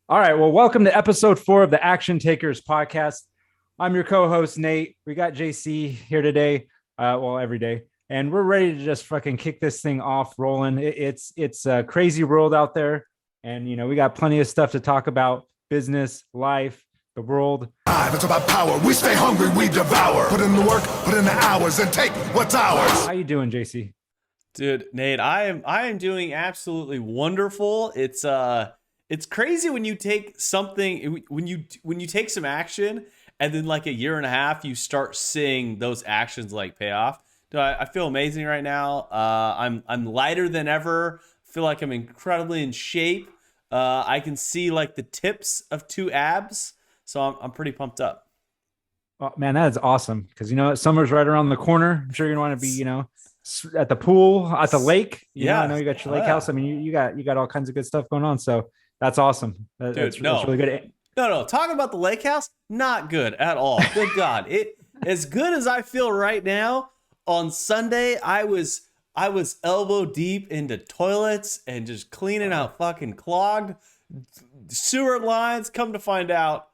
All right. Well, welcome to episode 4 of the Action Takers podcast. I'm your co-host, Nate. We got JC here today. Every day. And we're ready to just fucking kick this thing off rolling. It's a crazy world out there. And, we got plenty of stuff to talk about: business, life, the world. It's about power. We stay hungry, we devour. Put in the work, put in the hours, and take what's ours. How you doing, JC? Dude, Nate, I am doing absolutely wonderful. It's crazy when you take something when you take some action and then like a year and a half you start seeing those actions like pay off. Dude, I feel amazing right now. I'm lighter than ever. Feel like I'm incredibly in shape. I can see like the tips of 2 abs, so I'm pretty pumped up. Oh, man, that is awesome. Because, summer's right around the corner. I'm sure you're going to want to be, at the pool, at the lake. I know you got your lake house. I mean, you got all kinds of good stuff going on. So that's awesome. That's really good. No. Talking about the lake house, not good at all. Good God. As good as I feel right now, on Sunday, I was elbow deep into toilets and just cleaning out fucking clogged sewer lines. Come to find out,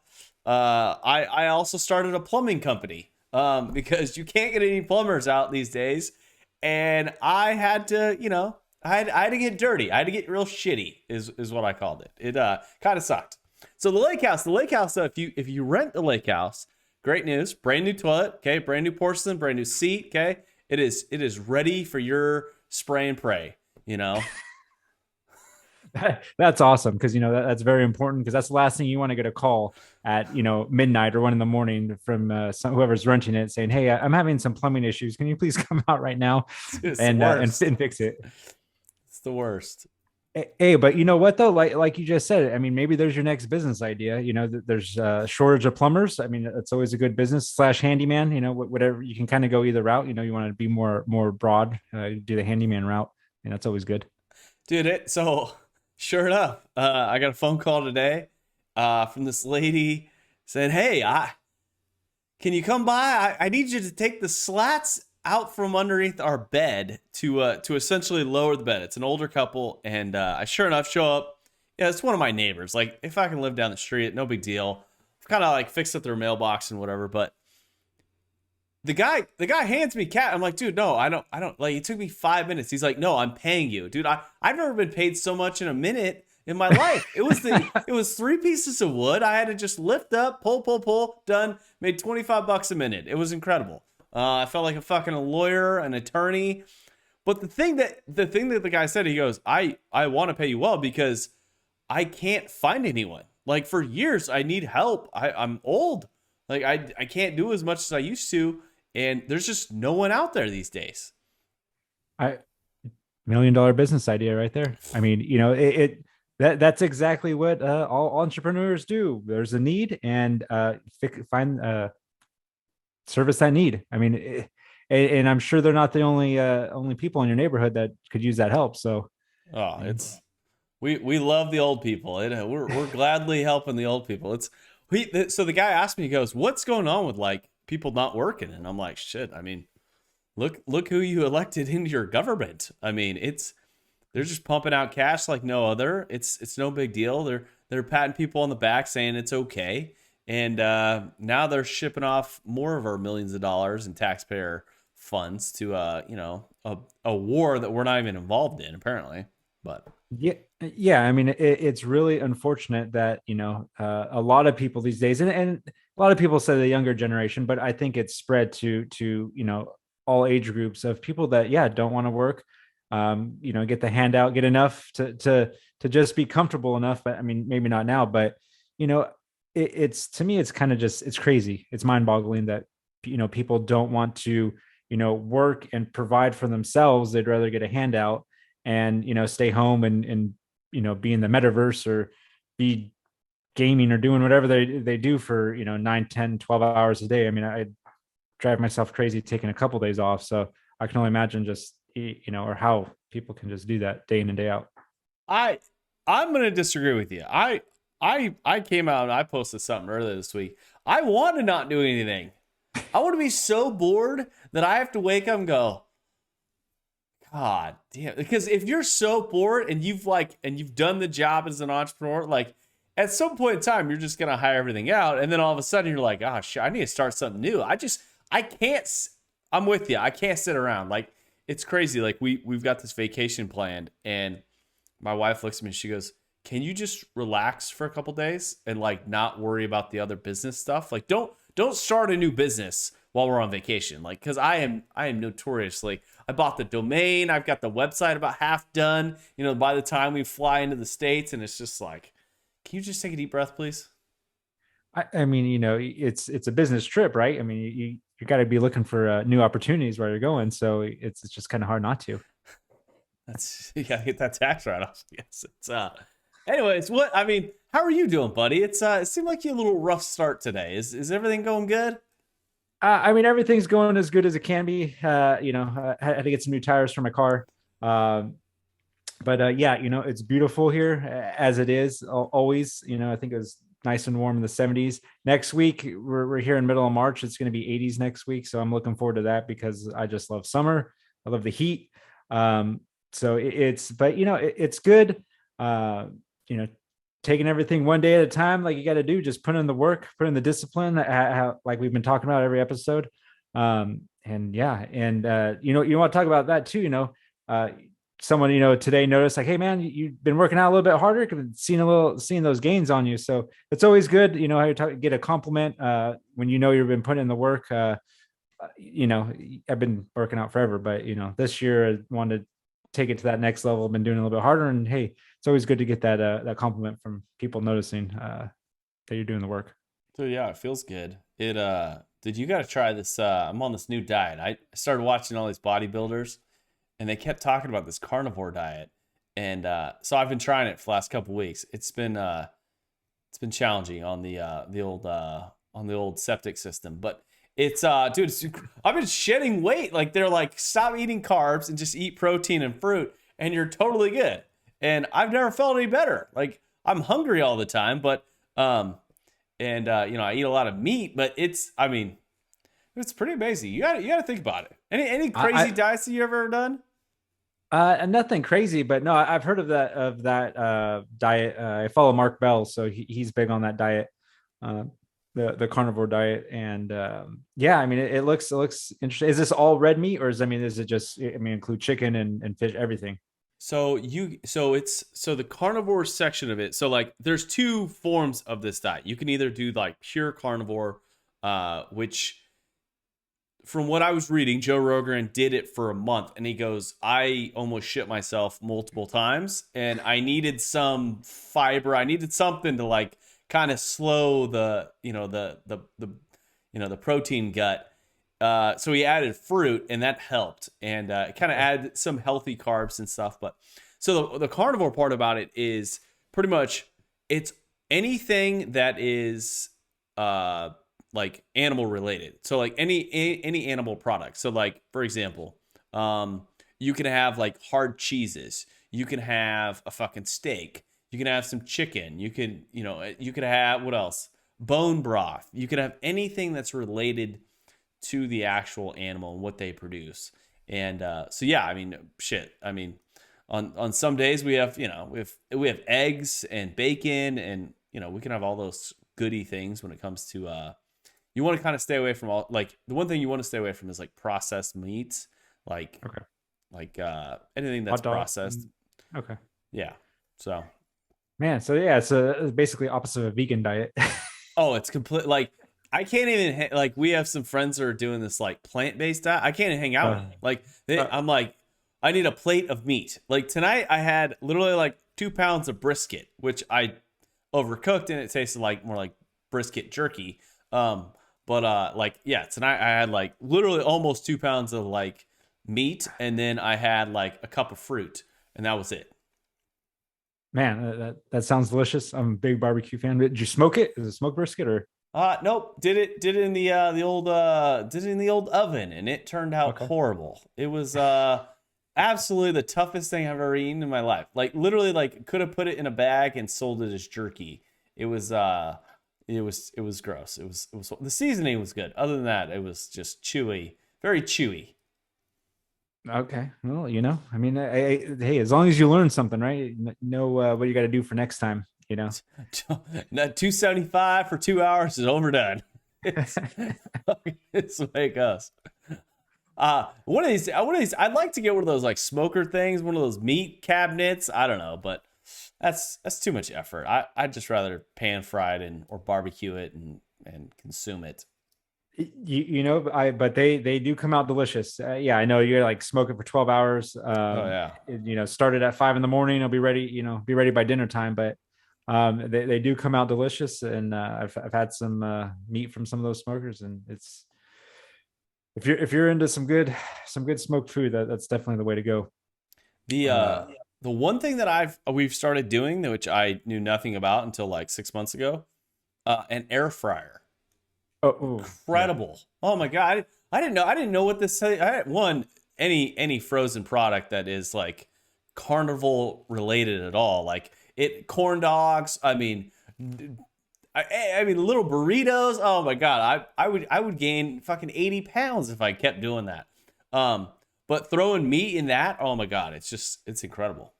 I also started a plumbing company because you can't get any plumbers out these days. And I had to, I had to get dirty. I had to get real shitty is what I called it. It kind of sucked. So the lake house, if you rent the lake house, great news, brand new toilet, okay, brand new porcelain, brand new seat, okay. It is ready for your spray and pray, That's awesome, because that's very important, because that's the last thing you want to get a call at midnight or 1 a.m. from whoever's renting it saying, "Hey, I'm having some plumbing issues. Can you please come out right now and fix it?" It's the worst. Hey, but you know what though? Like you just said, I mean, maybe there's your next business idea. There's a shortage of plumbers. I mean, it's always a good business / handyman. Whatever, you can kind of go either route. You want to be more broad, do the handyman route, and that's always good. Dude, so sure enough, I got a phone call today from this lady saying, "Hey, can you come by? I need you to take the slats out from underneath our bed to essentially lower the bed." It's an older couple, and I sure enough show up. Yeah, it's one of my neighbors. Like, if I can live down the street, no big deal. I've kind of like fixed up their mailbox and whatever. But the guy hands me cat. I'm like, dude, no, I don't. Like, it took me 5 minutes. He's like, no, I'm paying you, dude. I've never been paid so much in a minute in my life. It was 3 pieces of wood. I had to just lift up, pull, done. Made $25 a minute. It was incredible. I felt like a fucking lawyer, an attorney. But the thing that the guy said, he goes, I want to pay you well because I can't find anyone. Like, for years, I need help. I'm old. Like, I can't do as much as I used to. And there's just no one out there these days. $1 million business idea right there. I mean, that's exactly what all entrepreneurs do. There's a need, and find service that need. I mean, and I'm sure they're not the only people in your neighborhood that could use that help. So, we love the old people. We're gladly helping the old people. So the guy asked me, he goes, "What's going on with like people not working?" And I'm like, shit. I mean, look who you elected into your government. I mean, they're just pumping out cash like no other. It's no big deal. They're patting people on the back saying it's okay. And now they're shipping off more of our millions of dollars in taxpayer funds to a war that we're not even involved in, apparently. But yeah. I mean, it's really unfortunate that a lot of people these days, and a lot of people say the younger generation, but I think it's spread to all age groups of people that don't want to work. Get the handout, get enough to just be comfortable enough. But I mean, maybe not now, but it's to me, it's kind of just, it's crazy. It's mind boggling that, people don't want to, work and provide for themselves. They'd rather get a handout and, stay home and, be in the metaverse or be gaming or doing whatever they do for, 9, 10, 12 hours a day. I mean, I drive myself crazy taking a couple days off. So I can only imagine just, or how people can just do that day in and day out. I'm going to disagree with you. I came out and I posted something earlier this week. I want to not do anything. I want to be so bored that I have to wake up and go, God damn. Because if you're so bored and you've done the job as an entrepreneur, like, at some point in time, you're just gonna hire everything out, and then all of a sudden you're like, oh shit, I need to start something new. I can't. I'm with you. I can't sit around. Like it's crazy. Like we've got this vacation planned, and my wife looks at me and she goes, "Can you just relax for a couple days and like not worry about the other business stuff? Like don't start a new business while we're on vacation. Like because I am notoriously I bought the domain. I've got the website about half done. You know, by the time we fly into the States, and it's just like, can you just take a deep breath, please? I mean, it's a business trip, right? I mean, you got to be looking for new opportunities where you're going. So it's just kind of hard not to. That's you gotta get that tax write off. Yes. It's anyways, what I mean, how are you doing, buddy? It seemed like you had a little rough start today. Is everything going good? I mean, everything's going as good as it can be. I had to get some new tires for my car. Um, but yeah, it's beautiful here as it is always. I think it was nice and warm in the 70s. Next week, we're here in middle of March. It's going to be 80s next week, so I'm looking forward to that because I just love summer. I love the heat. So but it's good. Uh, you know, taking everything one day at a time, like you got to do. Just put in the work, put in the discipline, like we've been talking about every episode. And yeah, and you want to talk about that too. Uh, someone today noticed like, hey man, you've been working out a little bit harder, seeing those gains on you. So it's always good how get a compliment when you've been putting in the work. I've been working out forever, but this year I wanted to take it to that next level. I've been doing a little bit harder, and hey, it's always good to get that compliment from people noticing that you're doing the work. So yeah, it feels good. Did you got to try this? I'm on this new diet. I started watching all these bodybuilders, and they kept talking about this carnivore diet, and so I've been trying it for the last couple weeks. It's been challenging on the old septic system, but it's dude, I've been shedding weight. Like they're like, stop eating carbs and just eat protein and fruit, and you're totally good. And I've never felt any better. Like I'm hungry all the time, but I eat a lot of meat, but it's pretty amazing. You got to think about it. Any crazy diets that you ever done? Nothing crazy, but no, I've heard of that diet. I follow Mark Bell, so he's big on that diet, the carnivore diet, and yeah, I mean it looks interesting. Is this all red meat, or is it just include chicken and fish, everything? So the carnivore section of it. So like there's two forms of this diet. You can either do like pure carnivore, which from what I was reading, Joe Rogan did it for a month, and he goes, I almost shit myself multiple times, and I needed some fiber. I needed something to like kind of slow the protein gut. So he added fruit, and that helped, and it kind of added some healthy carbs and stuff. But so the carnivore part about it is pretty much it's anything that is like animal related. So like any animal product. So like for example, you can have like hard cheeses. You can have a fucking steak. You can have some chicken. You could have what else? Bone broth. You could have anything that's related to the actual animal and what they produce. And so yeah, I mean, shit. I mean, on some days we have we have eggs and bacon, and we can have all those goody things when it comes to you want to kind of stay away from all, like the one thing you want to stay away from is like processed meats, like Okay. like anything that's processed. Okay. Yeah. So Man, so yeah, it's basically opposite of a vegan diet. oh, it's complete. Like I can't even like we have some friends that are doing this like plant-based diet. I can't even hang out with them. Like I'm like, I need a plate of meat. Like tonight I had literally like 2 pounds of brisket, which I overcooked, and it tasted like more like brisket jerky. But like yeah, tonight I had like literally almost 2 pounds of like meat, and then I had like a cup of fruit, and that was it. Man, that sounds delicious. I'm a big barbecue fan. Did you smoke it? Is it smoked brisket or? Nope. Did it in the old did it in the old oven, and it turned out horrible. It was absolutely the toughest thing I've ever eaten in my life. Like literally, like could have put it in a bag and sold it as jerky. It was gross. It was the seasoning was good. Other than that, it was just chewy, very chewy. Okay. Well, I mean, hey, as long as you learn something, right? Know what you got to do for next time. you know. That 275 for 2 hours is overdone. It's it's the way it goes. One of these, I'd like to get one of those like smoker things, one of those meat cabinets. I don't know, but that's too much effort. I'd just rather pan fry it or barbecue it and consume it. You know, but they do come out delicious. Yeah, I know you're like smoking for 12 hours. Oh yeah. You know, started at 5 in the morning. It'll be ready, you know, be ready by dinner time. But they do come out delicious. And I've had some meat from some of those smokers, and it's, if you're into some good smoked food, that's definitely the way to go. The Uh, the one thing that we've started doing, which I knew nothing about until like 6 months ago, an air fryer. yeah. Incredible. Oh my god. I didn't know what this one any frozen product that is like carnival related at all. Like it corn dogs, I mean little burritos. Oh my god. I would gain fucking 80 pounds if I kept doing that. But throwing meat in that, oh my god, it's incredible.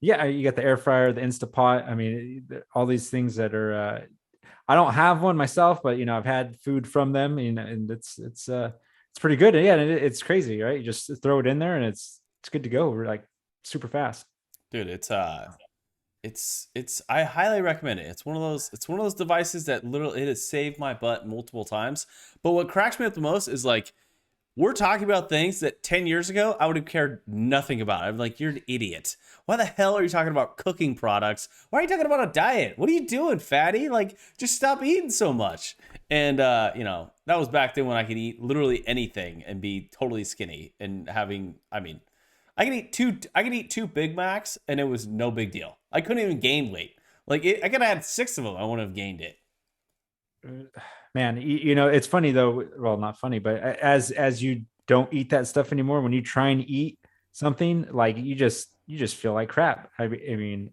Yeah, you got the air fryer, the Instapot. I mean, all these things that are. I don't have one myself, but you know, I've had food from them, and it's pretty good. Yeah, and it's crazy, right? You just throw it in there, and it's good to go. We're like super fast. Dude, it's I highly recommend it. It's one of those devices that literally it has saved my butt multiple times. But what cracks me up the most is like we're talking about things that 10 years ago I would have cared nothing about. I'm like, you're an idiot. Why the hell are you talking about cooking products? Why are you talking about a diet? What are you doing, fatty? Like, just stop eating so much. And you know, that was back then when I could eat literally anything and be totally skinny and having, I mean, I could eat two Big Macs and it was no big deal. I couldn't even gain weight. Like I could have had 6 of them. I wouldn't have gained it. Man, you know, it's funny though. Well, not funny, but as you don't eat that stuff anymore, when you try and eat something, like you just feel like crap. I mean,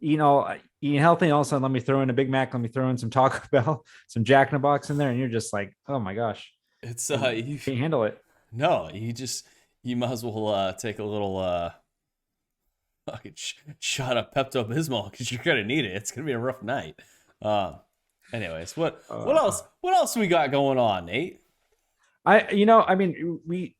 eating healthy, and all of a sudden, let me throw in a Big Mac, let me throw in some Taco Bell, some Jack in the Box in there, and you're just like, oh my gosh, It's you can't handle it. no, you might as well take a little fucking shot of Pepto Bismol because you're gonna need it. It's gonna be a rough night. Uh, anyways, what else we got going on, Nate? You know, I mean, we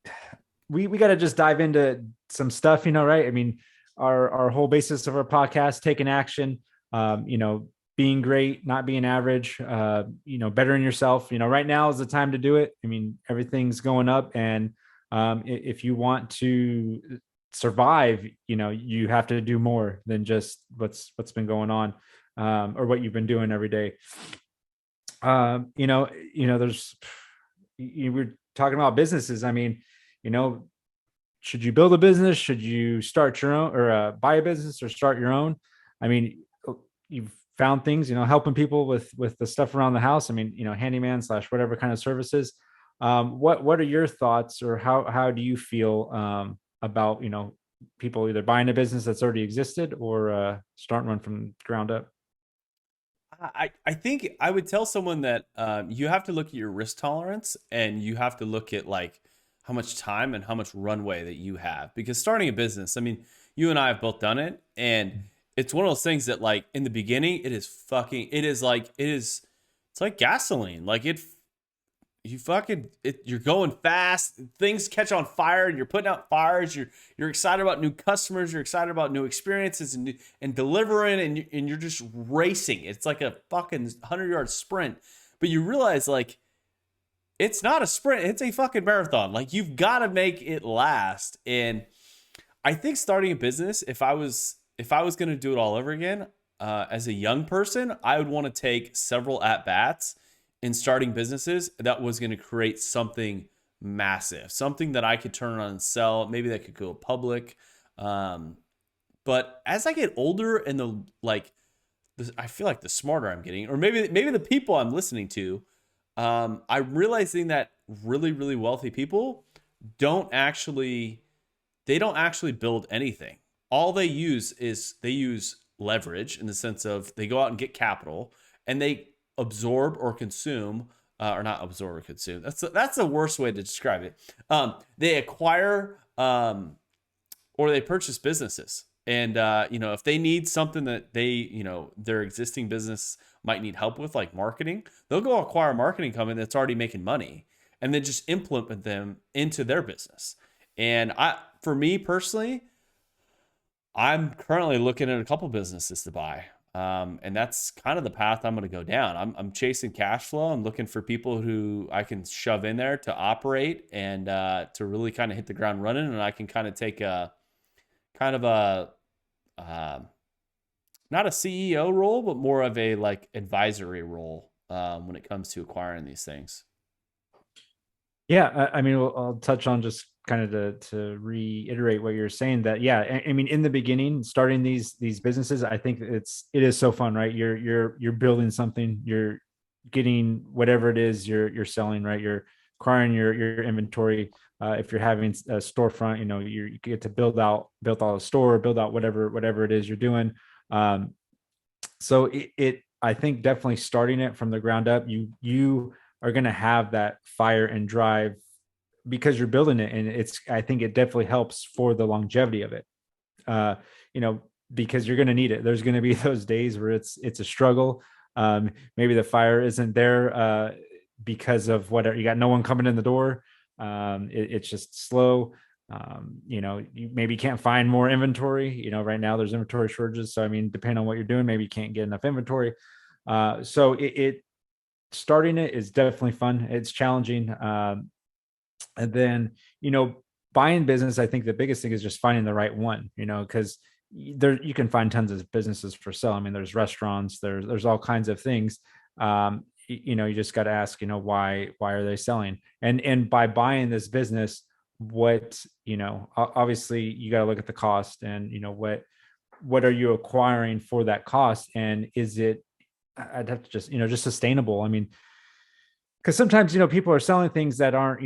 got to just dive into some stuff, you know, right? I mean, our whole basis of our podcast, taking action, you know, being great, not being average, you know, bettering yourself. You know, right now is the time to do it. I mean, everything's going up, and if you want to survive, you know, you have to do more than just what's been going on, or what you've been doing every day. You know, there's you were talking about businesses. I mean, you know, should you build a business? Should you start your own, or buy a business, or start your own? I mean, you've found things, you know, helping people with the stuff around the house. I mean, you know, handyman slash whatever kind of services. What are your thoughts, or how do you feel about, you know, people either buying a business that's already existed, or starting one from the ground up? I think I would tell someone that you have to look at your risk tolerance and you have to look at like how much time and how much runway that you have. Because starting a business, I mean, you and I have both done it, and it's one of those things that like in the beginning, it's like gasoline. Like you're going fast, things catch on fire and you're putting out fires, you're excited about new customers, you're excited about new experiences and delivering, and you're just racing. It's like a fucking 100-yard sprint, but you realize like it's not a sprint, it's a fucking marathon. Like you've got to make it last. And I think starting a business, if I was going to do it all over again, as a young person, I would want to take several at bats in starting businesses that was going to create something massive, something that I could turn on and sell. Maybe that could go public. But as I get older and I feel like the smarter I'm getting, or maybe the people I'm listening to, I'm realizing that really, really wealthy people don't actually build anything. All they use is leverage, in the sense of they go out and get capital and they absorb or consume, or not absorb or consume. That's the worst way to describe it. They acquire or they purchase businesses. And if they need something that their existing business might need help with, like marketing, they'll go acquire a marketing company that's already making money and then just implement them into their business. And for me personally, I'm currently looking at a couple businesses to buy. And that's kind of the path I'm going to go down. I'm chasing cash flow. I'm looking for people who I can shove in there to operate and to really kind of hit the ground running. And I can kind of take a kind of a not a CEO role, but more of a like advisory role when it comes to acquiring these things. Yeah, I mean, I'll touch on just kind of to reiterate what you're saying, that yeah, I mean, in the beginning, starting these businesses, I think it is so fun, right? You're building something, you're getting whatever it is you're selling, right? You're acquiring your inventory. If you're having a storefront, you get to build out a store, build out whatever it is you're doing. So it I think definitely starting it from the ground up, you are going to have that fire and drive because you're building it, and I think it definitely helps for the longevity of it. uh because you're going to need it. There's going to be those days where it's a struggle. Maybe the fire isn't there because of whatever, you got no one coming in the door. It's just slow. You maybe can't find more inventory. Right now there's inventory shortages, so I mean, depending on what you're doing, maybe you can't get enough inventory. So it starting it is definitely fun. It's challenging. And then, buying business, I think the biggest thing is just finding the right one, because there you can find tons of businesses for sale. I mean, there's restaurants, there's all kinds of things. You just got to ask, why are they selling? And by buying this business, what, obviously you got to look at the cost, and what are you acquiring for that cost, and is it, I'd have to just sustainable. I mean, because sometimes people are selling things that aren't,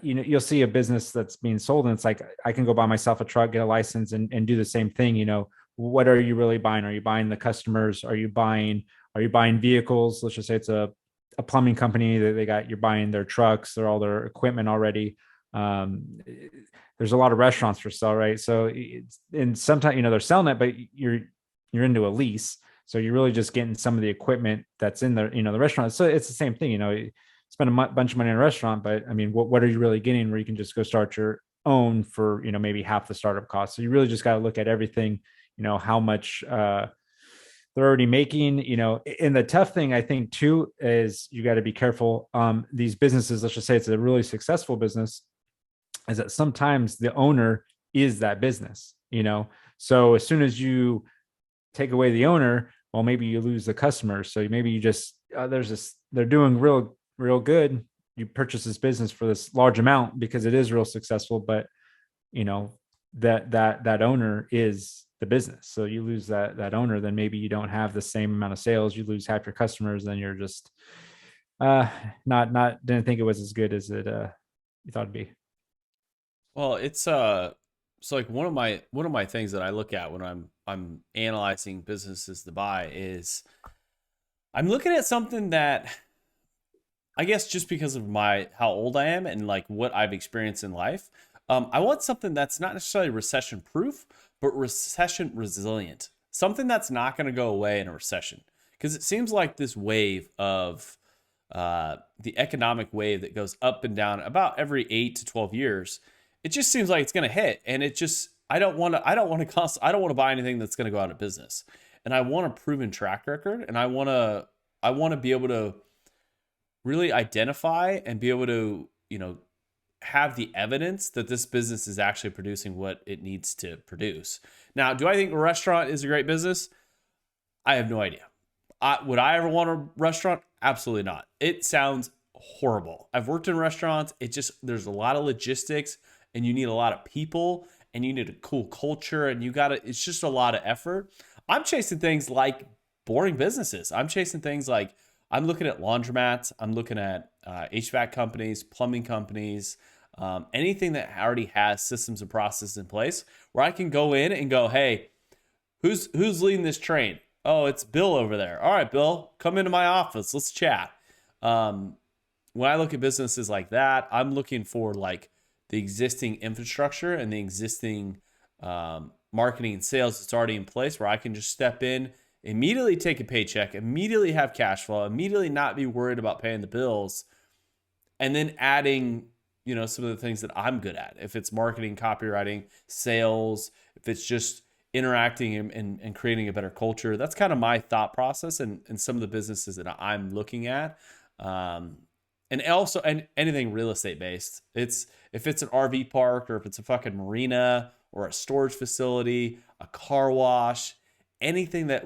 you'll see a business that's being sold and it's like, I can go buy myself a truck, get a license, and do the same thing. What are you really buying? Are you buying the customers? Are you buying vehicles? Let's just say it's a plumbing company that you're buying their trucks, they're all their equipment already. There's a lot of restaurants for sale, right? So and sometimes they're selling it, but you're into a lease, so you're really just getting some of the equipment that's in the restaurant. So it's the same thing. You spend a bunch of money in a restaurant, but I mean, what are you really getting where you can just go start your own for maybe half the startup cost? So you really just got to look at everything, how much they're already making. And the tough thing, I think, too, is you got to be careful. These businesses, let's just say it's a really successful business, is that sometimes the owner is that business. So as soon as you take away the owner, well, maybe you lose the customer. So maybe you just they're doing real good. You purchase this business for this large amount because it is real successful, but that owner is the business. So you lose that owner, then maybe you don't have the same amount of sales. You lose half your customers, then you're just not didn't think it was as good as it you thought it'd be. Well, it's like one of my things that I look at when I'm analyzing businesses to buy is I'm looking at something that, I guess just because of how old I am and like what I've experienced in life, I want something that's not necessarily recession proof, but recession resilient. Something that's not going to go away in a recession, because it seems like this wave of the economic wave that goes up and down about every 8 to 12 years. It just seems like it's going to hit, and it just I don't want to buy anything that's going to go out of business, and I want a proven track record, and I want to be able to really identify and be able to have the evidence that this business is actually producing what it needs to produce. Now, do I think a restaurant is a great business? I have no idea. Would I ever want a restaurant? Absolutely not. It sounds horrible. I've worked in restaurants. There's a lot of logistics, and you need a lot of people, and you need a cool culture, and it's just a lot of effort. I'm chasing things like boring businesses. I'm chasing things like, I'm looking at laundromats. I'm looking at HVAC companies, plumbing companies, anything that already has systems and processes in place where I can go in and go, hey, who's leading this train? Oh, it's Bill over there. All right, Bill, come into my office. Let's chat. When I look at businesses like that, I'm looking for like the existing infrastructure and the existing marketing and sales that's already in place where I can just step in, immediately take a paycheck, immediately have cash flow, immediately not be worried about paying the bills, and then adding, some of the things that I'm good at. If it's marketing, copywriting, sales, if it's just interacting and creating a better culture, that's kind of my thought process and some of the businesses that I'm looking at. And also, and anything real estate based. If it's an RV park or if it's a fucking marina or a storage facility, a car wash, anything that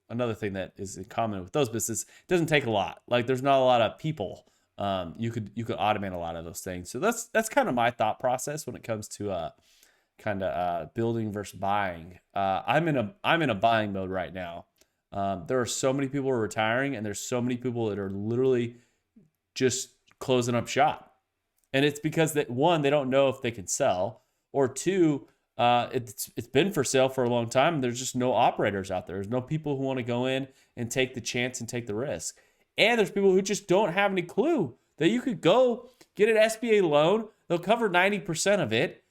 another thing that is in common with those businesses, it doesn't take a lot. Like there's not a lot of people. You could automate a lot of those things. So that's kind of my thought process when it comes to building versus buying. I'm in a buying mode right now. There are so many people who are retiring, and there's so many people that are literally just closing up shop. And it's because that one, they don't know if they can sell, or two, it's been for sale for a long time. And there's just no operators out there. There's no people who want to go in and take the chance and take the risk. And there's people who just don't have any clue that you could go get an SBA loan. They'll cover 90% of it.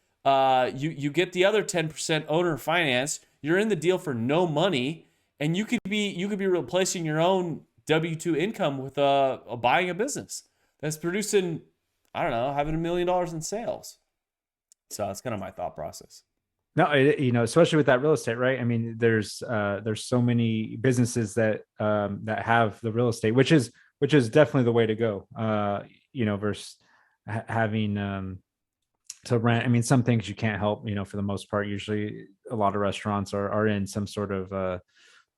You get the other 10% owner finance. You're in the deal for no money, and you could be replacing your own W-2 income with buying a business that's producing, I don't know, having $1 million in sales. So that's kind of my thought process. No, especially with that real estate, right? I mean, there's so many businesses that have the real estate, which is definitely the way to go. Versus having to rent. I mean, some things you can't help. For the most part, usually a lot of restaurants are in some sort of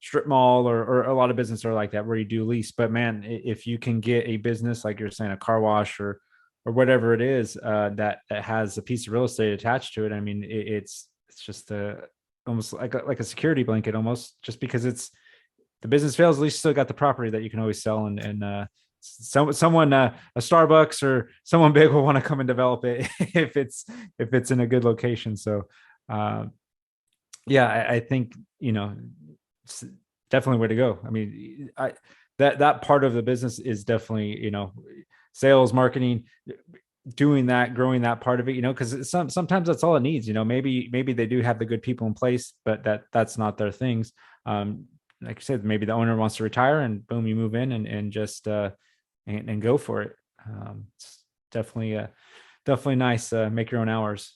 strip mall, or a lot of businesses are like that where you do lease. But man, if you can get a business like you're saying, a car wash or whatever it is, that has a piece of real estate attached to it, I mean, it's just almost like a security blanket, almost, just because it's the business fails, at least you still got the property that you can always sell, and someone a Starbucks or someone big will want to come and develop it if it's in a good location. So yeah, I think it's definitely way to go. I mean, that part of the business is definitely sales, marketing, doing that, growing that part of it, because sometimes that's all it needs. Maybe they do have the good people in place, but that's not their things. Like I said, maybe the owner wants to retire, and boom, you move in and just and go for it. It's definitely nice. Make your own hours.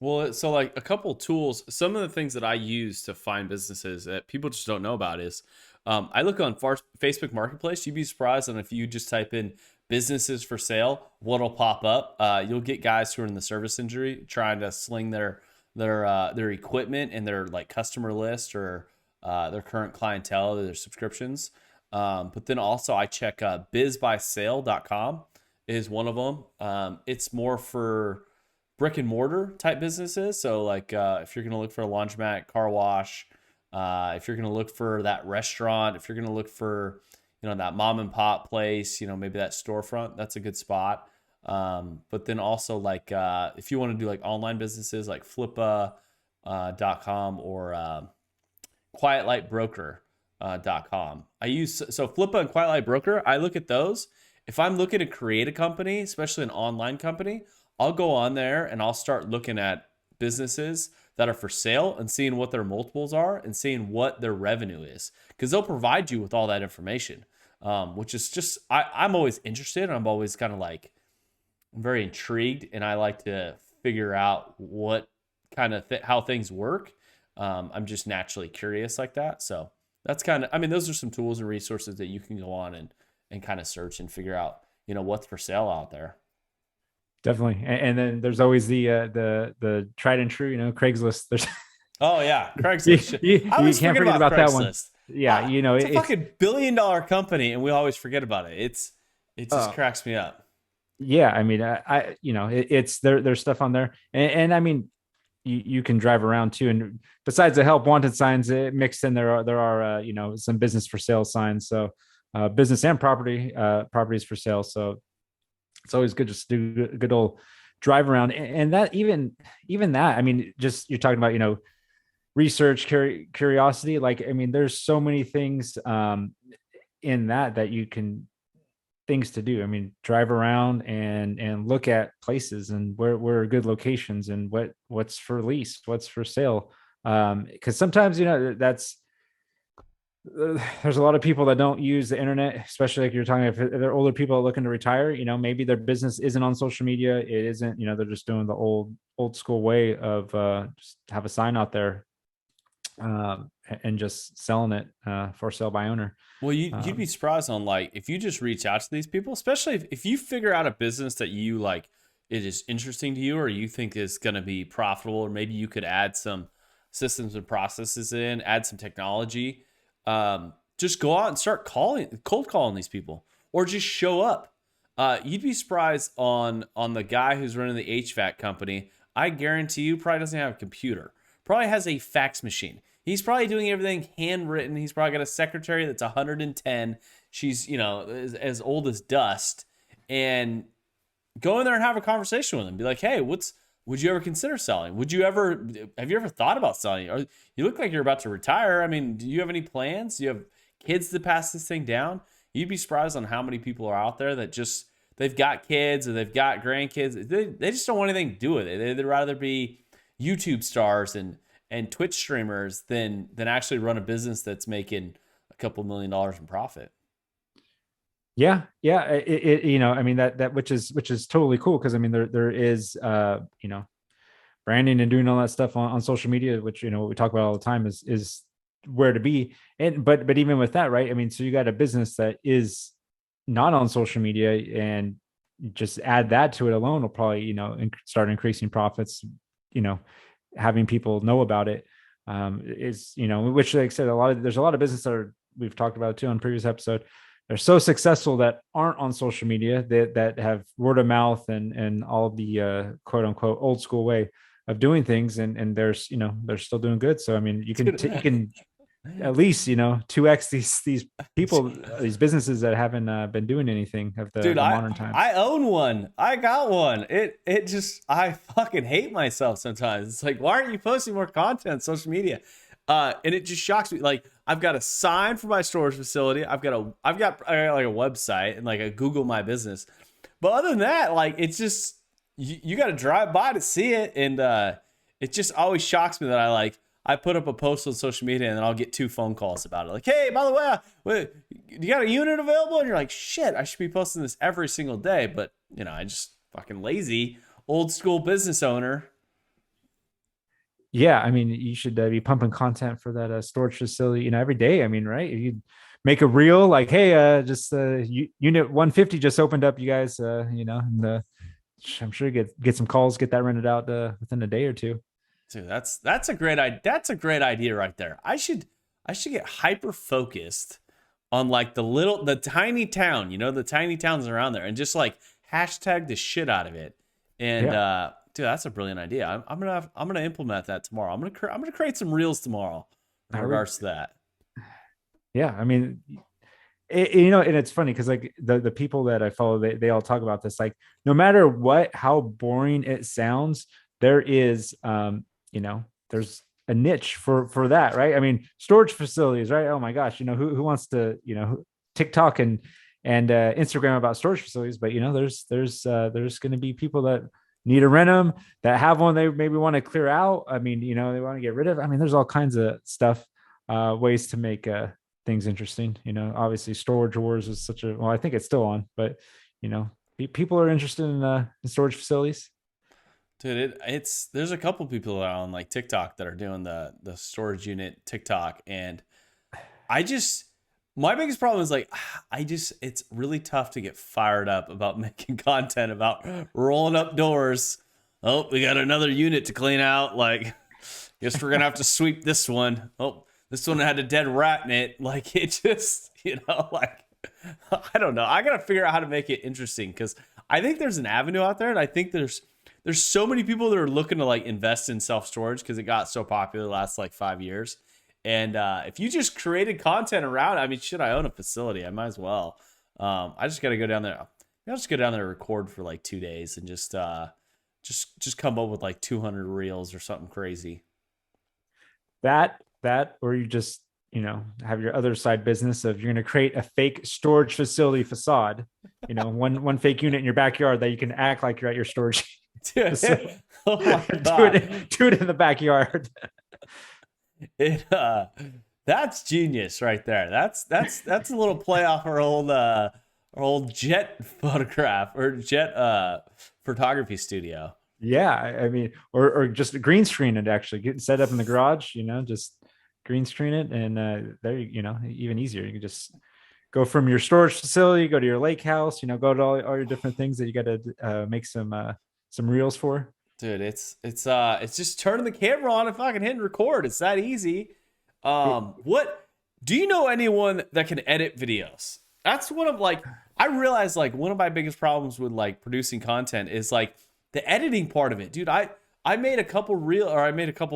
Well, so like a couple tools, some of the things that I use to find businesses that people just don't know about is I look on Facebook Marketplace. You'd be surprised, and if you just type in businesses for sale, what'll pop up? You'll get guys who are in the service industry trying to sling their equipment and their like customer list or their current clientele, their subscriptions. But then also I check bizbysale.com is one of them. It's more for brick and mortar type businesses. So like if you're going to look for a laundromat, car wash, if you're going to look for that restaurant, if you're going to look for, that mom and pop place, maybe that storefront, that's a good spot. But then also like if you want to do like online businesses like flippa.com or quietlightbroker.com. So Flippa and Quiet Light Broker, I look at those. If I'm looking to create a company, especially an online company, I'll go on there and I'll start looking at businesses that are for sale and seeing what their multiples are and seeing what their revenue is, because they'll provide you with all that information, which is just, I'm always interested. I'm always kind of like, I'm very intrigued, and I like to figure out what kind of how things work. I'm just naturally curious like that. So that's those are some tools and resources that you can go on and kind of search and figure out, what's for sale out there. Definitely. And then there's always the tried and true, Craigslist. There's oh yeah, Craigslist. you can't forget about that one. Craigslist. Yeah, it's a fucking $1 billion company, and we always forget about it. It just cracks me up. Yeah, I mean, it's there's stuff on there, and I mean, you can drive around too. And besides the help wanted signs, mixed in there are some business for sale signs. So business and properties for sale. So it's always good just to do a good old drive around. And that even that, I mean, just you're talking about, research, curiosity. Like, I mean, there's so many things in that you can things to do. I mean, drive around and look at places and where are good locations and what's for lease, what's for sale. Because sometimes that's there's a lot of people that don't use the internet, especially like you're talking, if they're older people looking to retire, maybe their business isn't on social media. It isn't, they're just doing the old school way of just have a sign out there, and just selling it, for sale by owner. Well, you'd be Um, surprised on like if you just reach out to these people, especially if you figure out a business that you like, it is interesting to you, or you think is going to be profitable, or maybe you could add some systems and processes in, add some technology. Just go out and start cold calling these people, or just show up. You'd be surprised on the guy who's running the HVAC company. I guarantee you, probably doesn't have a computer. Probably has a fax machine. He's probably doing everything handwritten. He's probably got a secretary that's 110. She's, as old as dust. And go in there and have a conversation with him. Be like, hey, would you ever consider selling? Have you ever thought about selling? Or you look like you're about to retire. I mean, do you have any plans? Do you have kids to pass this thing down? You'd be surprised on how many people are out there that just, they've got kids or they've got grandkids. They just don't want anything to do with it. They'd rather be YouTube stars and Twitch streamers than actually run a business that's making a couple $1 million in profit. yeah, I mean, that which is totally cool, because I mean there is, branding and doing all that stuff on social media, which what we talk about all the time is where to be. And but even with that, right, I mean, so you got a business that is not on social media, and just add that to it alone will probably start increasing profits, you know having people know about it, is, which, like I said, there's a lot of business that we've talked about too on previous episode. They're so successful that aren't on social media, that have word of mouth and all the, quote unquote old school way of doing things, and they're still doing good. So I mean, you can at least 2x these people, these businesses that haven't, been doing anything of Dude, the I modern times. I own one. I got one. It just, I fucking hate myself sometimes. It's like, why aren't you posting more content on social media? And it just shocks me. Like, I've got a sign for my storage facility. I got like a website and like a Google My Business. But other than that, like, it's just, you got to drive by to see it, and it just always shocks me that I put up a post on social media and then I'll get 2 phone calls about it. Like, hey, by the way, wait, you got a unit available? And you're like, shit, I should be posting this every single day. But, I just fucking lazy, old school business owner. Yeah, I mean, you should, be pumping content for that, storage facility, every day. I mean, right? You make a reel like, hey, just, unit 150 just opened up, you guys, and I'm sure you get some calls, get that rented out, within a day or two. Dude, that's a great idea. That's a great idea right there. I should get hyper focused on like the tiny town, the tiny towns around there, and just like hashtag the shit out of it. And Yeah, dude, that's a brilliant idea. I'm gonna implement that tomorrow. I'm gonna create some reels tomorrow in I would, regards to that. yeah. I mean, and it's funny because like the people that I follow, they all talk about this. Like, no matter how boring it sounds, there is, there's a niche for that, right? I mean, storage facilities, right? Oh my gosh, who wants to, TikTok and Instagram about storage facilities? But there's going to be people that need to rent them, that have one they maybe want to clear out. I mean, they want to get rid of. I mean, there's all kinds of stuff, ways to make, things interesting. Obviously, Storage Wars is well, I think it's still on, but people are interested in storage facilities. Dude, there's a couple people on like TikTok that are doing the storage unit TikTok, and I just, my biggest problem is like, it's really tough to get fired up about making content about rolling up doors. Oh, we got another unit to clean out. Like, guess we're gonna have to sweep this one. Oh, this one had a dead rat in it. Like, it just, like, I don't know. I gotta figure out how to make it interesting, because I think there's an avenue out there, and I think there's so many people that are looking to like invest in self storage because it got so popular the last like 5 years. And if you just created content around, I mean, should I own a facility? I might as well. I just got to go down there. I'll just go down there and record for like 2 days and just come up with like 200 reels or something crazy. That or you just, have your other side business of you're going to create a fake storage facility facade, one fake unit in your backyard that you can act like you're at your storage facility. Dude, oh my do god, it in the backyard. it that's genius right there. That's a little play off our old jet photograph or jet photography studio. Yeah, I mean, or just green screen it, actually get set up in the garage, just green screen it, and there even easier. You can just go from your storage facility, go to your lake house, go to all your different things that you got to make some reels for. Dude, it's just turning the camera on and fucking hitting record. It's that easy. What do you know anyone that can edit videos? That's one of I realized one of my biggest problems with producing content is the editing part of it. Dude, I made a couple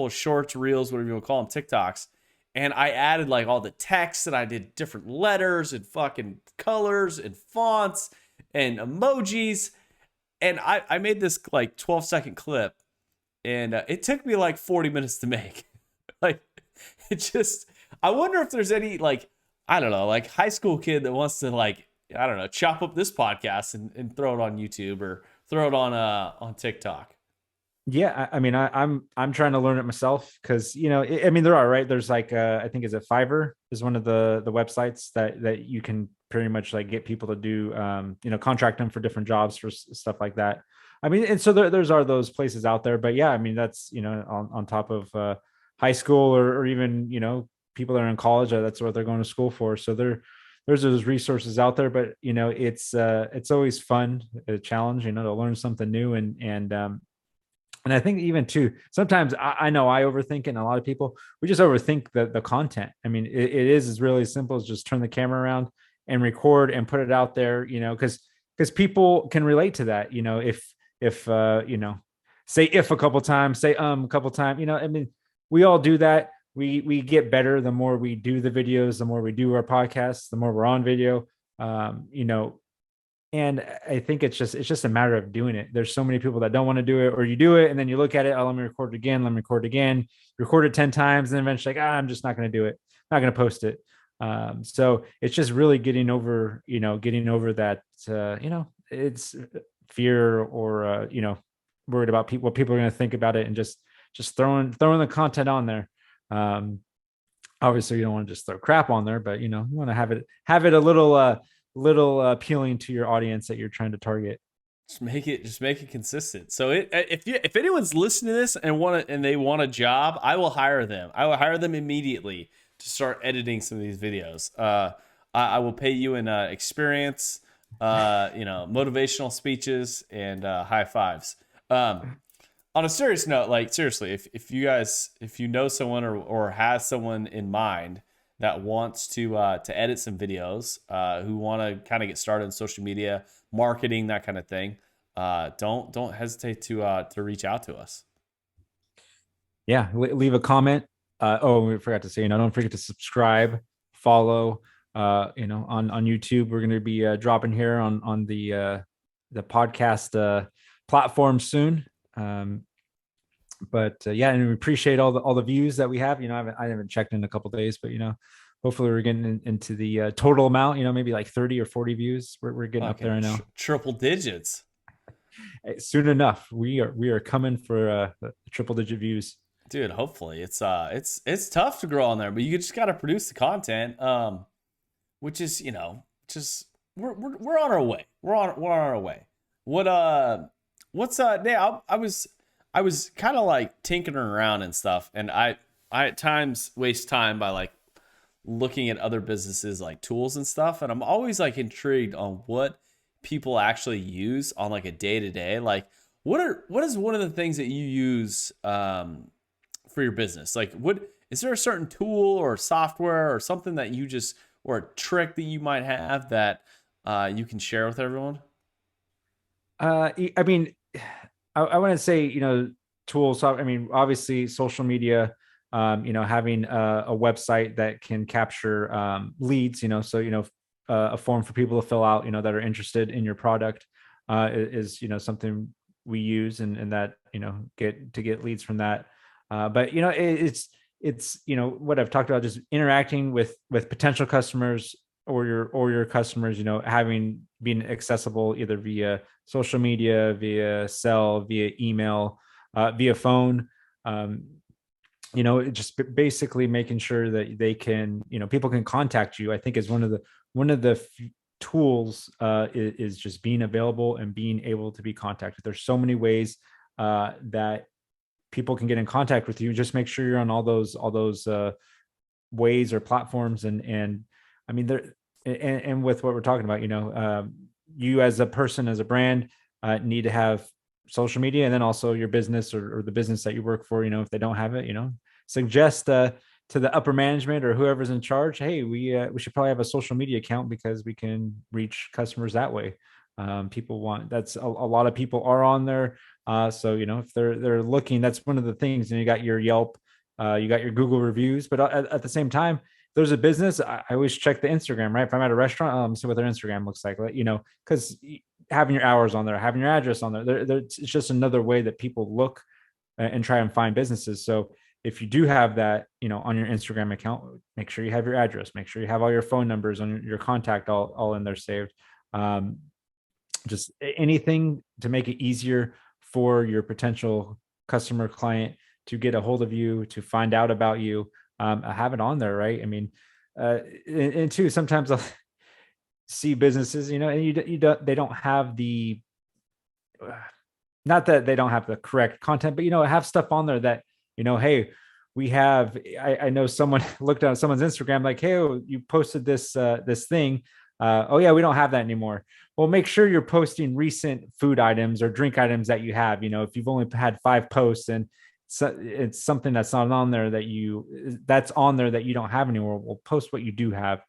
of shorts, reels, whatever you want to call them, TikToks, and I added all the text, and I did different letters and fucking colors and fonts and emojis. And I made this 12-second clip, and it took me 40 minutes to make. I wonder if there's any I don't know, high school kid that wants to I don't know, chop up this podcast and throw it on YouTube or throw it on TikTok. Yeah, I mean, I'm trying to learn it myself because I mean, there are, right. There's I think, is it Fiverr is one of the websites that you can pretty much get people to do contract them for different jobs for stuff like that. I mean, and so there's those places out there, but yeah, I mean, that's on top of high school or even people that are in college, that's what they're going to school for. So there's those resources out there, but it's always fun, a challenge, to learn something new. And I think even too, sometimes I know I overthink it, and a lot of people, we just overthink the content. I mean, it is as really simple as just turn the camera around and record and put it out there, because people can relate to that. If say if a couple times, say a couple times, I mean, we all do that. We get better the more we do the videos, the more we do our podcasts, the more we're on video. And I think it's just a matter of doing it. There's so many people that don't want to do it, or you do it and then you look at it, oh, let me record it again, record it 10 times, and then eventually I'm just not going to do it, not going to post it. So it's just really getting over that, it's fear or, worried about what people are going to think about it, and just throwing the content on there. Obviously you don't want to just throw crap on there, but you want to have it a little appealing to your audience that you're trying to target. Just make it consistent. So if anyone's listening to this and they want a job, I will hire them. I will hire them immediately to start editing some of these videos. I will pay you in experience, motivational speeches and high fives. On a serious note, seriously, if you know someone or has someone in mind that wants to edit some videos, who want to kind of get started in social media marketing, that kind of thing, don't hesitate to reach out to us. Yeah, leave a comment. We forgot to say, don't forget to subscribe, follow. On YouTube, we're going to be dropping here on the podcast platform soon. But yeah, and we appreciate all the views that we have. I haven't checked in a couple of days, but hopefully we're getting into the total amount. Maybe 30 or 40 views. We're getting up there now. Triple digits. Soon enough, we are coming for triple digit views, dude. Hopefully, it's tough to grow on there, but you just got to produce the content, which is just we're on our way. We're on our way. What's Dave? I was kind of tinkering around and stuff, and I at times waste time by looking at other businesses tools and stuff, and I'm always intrigued on what people actually use on a day-to-day. What is one of the things that you use for your business? What is there a certain tool or software or something that you just, or a trick that you might have that you can share with everyone? I mean, I want to say, tools. I mean, obviously social media, having a website that can capture leads, so, a form for people to fill out, that are interested in your product is, something we use and that, get leads from that. But, it's what I've talked about, just interacting with potential customers or your customers, having being accessible either via social media, via cell, via email, via phone. Um, just basically making sure that they can, people can contact you. I think is one of the tools is just being available and being able to be contacted. There's so many ways that people can get in contact with you. Just make sure you're on all those ways or platforms. And I mean, there and with what we're talking about, you as a person, as a brand, need to have social media, and then also your business or the business that you work for, if they don't have it, suggest to the upper management or whoever's in charge, hey, we should probably have a social media account because we can reach customers that way. People want that's a lot of people are on there. So if they're looking, that's one of the things. And you got your Yelp, you got your Google reviews, but at the same time, there's a business. I always check the Instagram, right? If I'm at a restaurant, see what their Instagram looks like, because having your hours on there, having your address on there, it's just another way that people look and try and find businesses. So if you do have that, on your Instagram account, make sure you have your address, make sure you have all your phone numbers on your contact all in there saved. Just anything to make it easier for your potential customer client to get a hold of you, to find out about you. Have it on there, right? I mean, and two, sometimes I'll see businesses, and they don't have the, not that they don't have the correct content, but have stuff on there that, hey, we have. I know someone looked at someone's Instagram, like, hey, you posted this thing. Oh yeah, we don't have that anymore. Well, make sure you're posting recent food items or drink items that you have. If you've only had 5 posts and so it's something that's not on there that's on there that you don't have anymore, we'll post what you do have,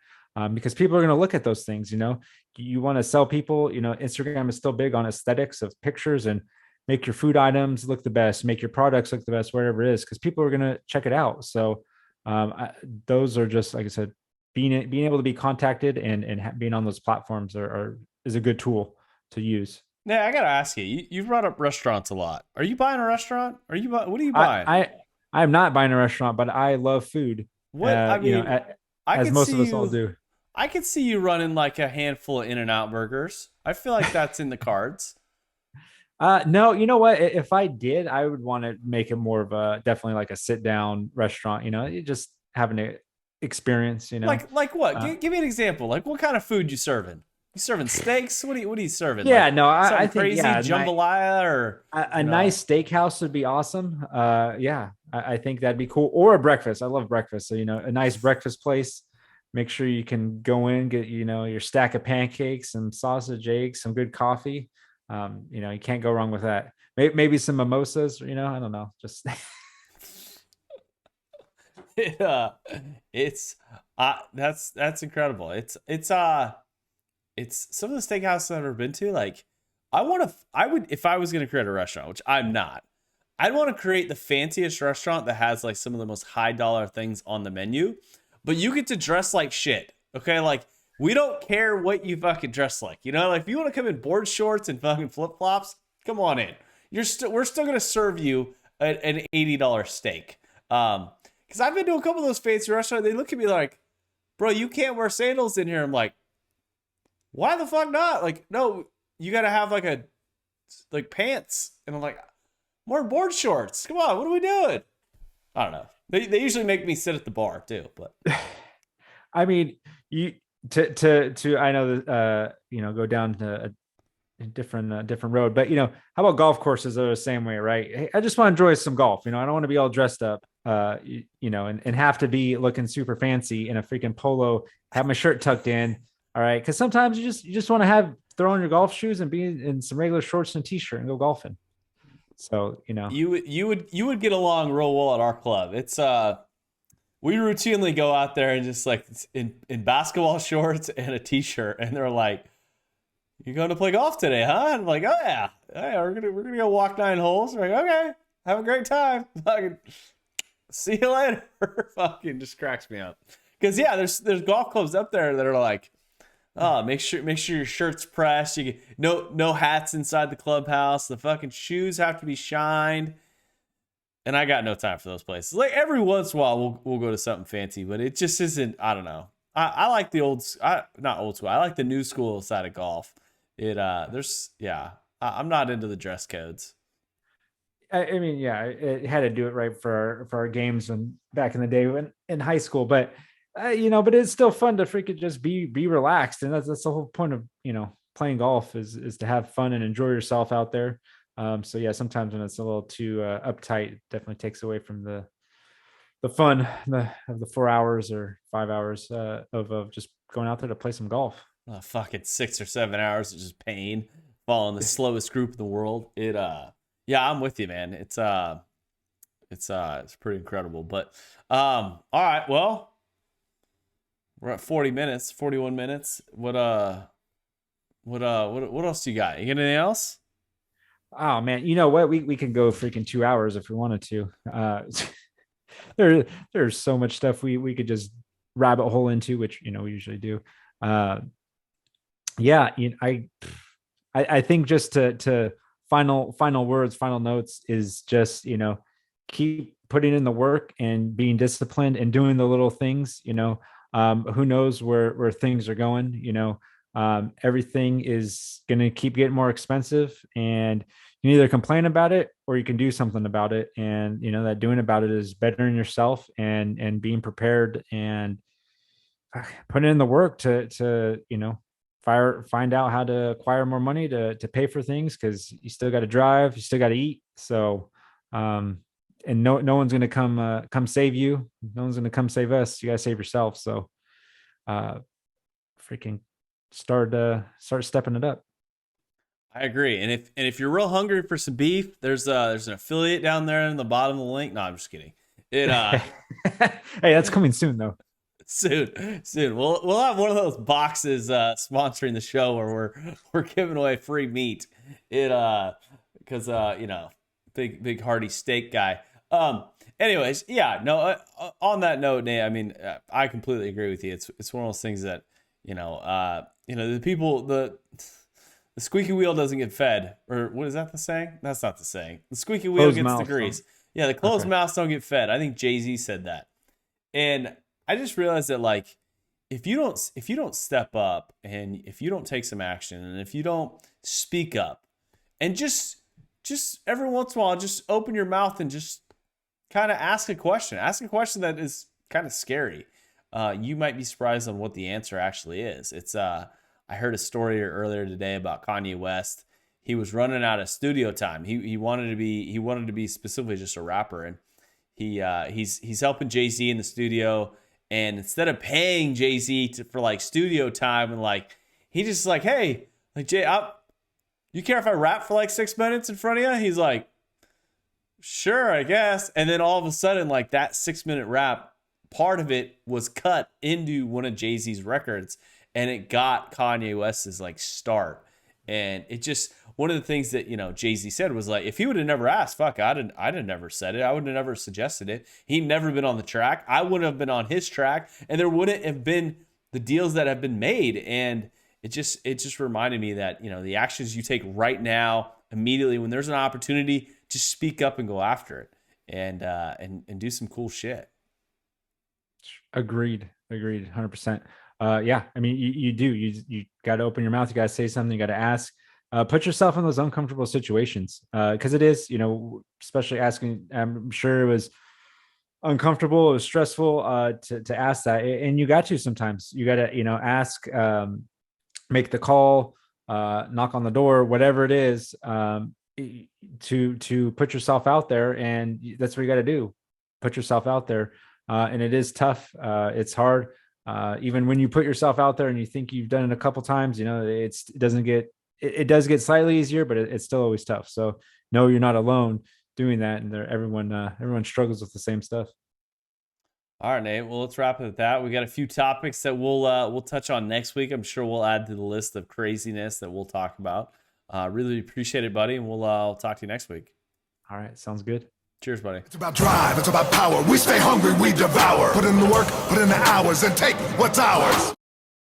because people are going to look at those things. You want to sell people. Instagram is still big on aesthetics of pictures, and make your food items look the best, make your products look the best, wherever it is, because people are going to check it out. So those are just, like I said, being able to be contacted and being on those platforms is a good tool to use. Yeah, I gotta ask you. You brought up restaurants a lot. Are you buying a restaurant? What are you buying? I'm not buying a restaurant, but I love food. What I mean, I as could most see of us you. all do. I could see you running like a handful of In-N-Out burgers. I feel like that's in the cards. No, you know what? If I did, I would want to make it more of a definitely like a sit down restaurant. You just having an experience. Like what? Give me an example. Like what kind of food you serving? You serving steaks? What are you serving? Yeah, like, no, I think crazy jambalaya or a nice steakhouse would be awesome. Yeah, I think that'd be cool. Or a breakfast. I love breakfast. So a nice breakfast place. Make sure you can go in, get your stack of pancakes, some sausage, eggs, some good coffee. You can't go wrong with that. Maybe some mimosas. I don't know. Just it's that's incredible. It's some of the steakhouses I've ever been to. Like, I would, if I was going to create a restaurant, which I'm not, I'd want to create the fanciest restaurant that has like some of the most high dollar things on the menu, but you get to dress like shit. Okay. Like, we don't care what you fucking dress like, like if you want to come in board shorts and fucking flip flops, come on in. We're still going to serve you an $80 steak. Cause I've been to a couple of those fancy restaurants. They look at me like, bro, you can't wear sandals in here. I'm like, why the fuck not? Like, no, you got to have like pants. And I'm like, more board shorts. Come on, what are we doing? I don't know. They usually make me sit at the bar too, but I mean, you to I know that go down to a different road, but how about golf courses are the same way, right? Hey, I just want to enjoy some golf. I don't want to be all dressed up, and have to be looking super fancy in a freaking polo, have my shirt tucked in. All right, because sometimes you just want to throw on your golf shoes and be in some regular shorts and a t-shirt and go golfing. So you would get along real well at our club. It's we routinely go out there and just like in basketball shorts and a t-shirt, and they're like, "You going to play golf today, huh?" And I'm like, "Oh yeah, we're gonna go walk 9 holes." We're like, "Okay, have a great time." Fucking see you later. Fucking just cracks me up. Because yeah, there's golf clubs up there that are like, oh, make sure your shirt's pressed. You get, no hats inside the clubhouse. The fucking shoes have to be shined. And I got no time for those places. Like every once in a while, we'll go to something fancy, but it just isn't. I don't know. I like the not old school. I like the new school side of golf. I'm not into the dress codes. I mean, yeah, it had to do it right for our games and back in the day when in high school, but but it's still fun to freaking just be relaxed, and that's the whole point of playing golf is to have fun and enjoy yourself out there. So yeah, sometimes when it's a little too uptight, it definitely takes away from the fun of the 4 hours or 5 hours of just going out there to play some golf. Oh, fucking 6 or 7 hours of just pain, following the slowest group in the world. Yeah, I'm with you, man. It's pretty incredible. But all right, well, we're at 40 minutes, 41 minutes. What else you got? You got anything else? Oh man, you know what? We can go freaking 2 hours if we wanted to. There's so much stuff we could just rabbit hole into, which we usually do. Uh, yeah, I think just to final words, final notes is just keep putting in the work and being disciplined and doing the little things. Who knows where things are going? Everything is going to keep getting more expensive, and you can either complain about it or you can do something about it. And that doing about it is bettering yourself and being prepared and putting in the work to find out how to acquire more money to pay for things, because you still got to drive, you still got to eat. So and no one's going to come save you. No one's going to come save us. You got to save yourself. So freaking start stepping it up. I agree. And if you're real hungry for some beef, there's an affiliate down there in the bottom of the link. No, I'm just kidding. Hey, that's coming soon though. Soon. We'll have one of those boxes sponsoring the show where we're giving away free meat. Because big hearty steak guy. Anyways, yeah, no. On that note, Nate, I mean, I completely agree with you. It's one of those things that the people the squeaky wheel doesn't get fed, or what is that the saying? That's not the saying. The squeaky wheel gets the grease. Yeah, the closed mouths don't get fed. I think Jay-Z said that, and I just realized that, like, if you don't step up and if you don't take some action and if you don't speak up and just every once in a while just open your mouth and just kind of ask a question that is kind of scary, you might be surprised on what the answer actually is. I heard a story earlier today about Kanye West. He was running out of studio time. He wanted to be specifically just a rapper, and he's helping Jay-Z in the studio. And instead of paying Jay-Z for like studio time, and like he just like, hey, like Jay, you care if I rap for like 6 minutes in front of you? He's like, sure, I guess. And then all of a sudden, like that 6 minute rap, part of it was cut into one of Jay-Z's records, and it got Kanye West's like start. And it just, one of the things that, Jay-Z said was like, if he would have never asked, fuck, I'd have never said it. I would have never suggested it. He'd never been on the track. I wouldn't have been on his track, and there wouldn't have been the deals that have been made. And it just reminded me that, the actions you take right now, immediately when there's an opportunity, just speak up and go after it and do some cool shit. Agreed 100%. Yeah, I mean, you got to open your mouth, you got to say something, you got to ask, put yourself in those uncomfortable situations, because it is, especially asking. I'm sure it was uncomfortable, it was stressful to ask that, and you got to sometimes you got to ask, make the call, knock on the door, whatever it is, to put yourself out there. And that's what you got to do, put yourself out there. And it is tough, it's hard. Even when you put yourself out there and you think you've done it a couple times, it does get slightly easier, but it's still always tough. So no, you're not alone doing that. And everyone struggles with the same stuff. All right, Nate. Well, let's wrap it at that. We got a few topics that we'll touch on next week. I'm sure we'll add to the list of craziness that we'll talk about. Really appreciate it, buddy. And we'll talk to you next week. All right. Sounds good. Cheers, buddy. It's about drive, it's about power. We stay hungry, we devour. Put in the work, put in the hours, and take what's ours.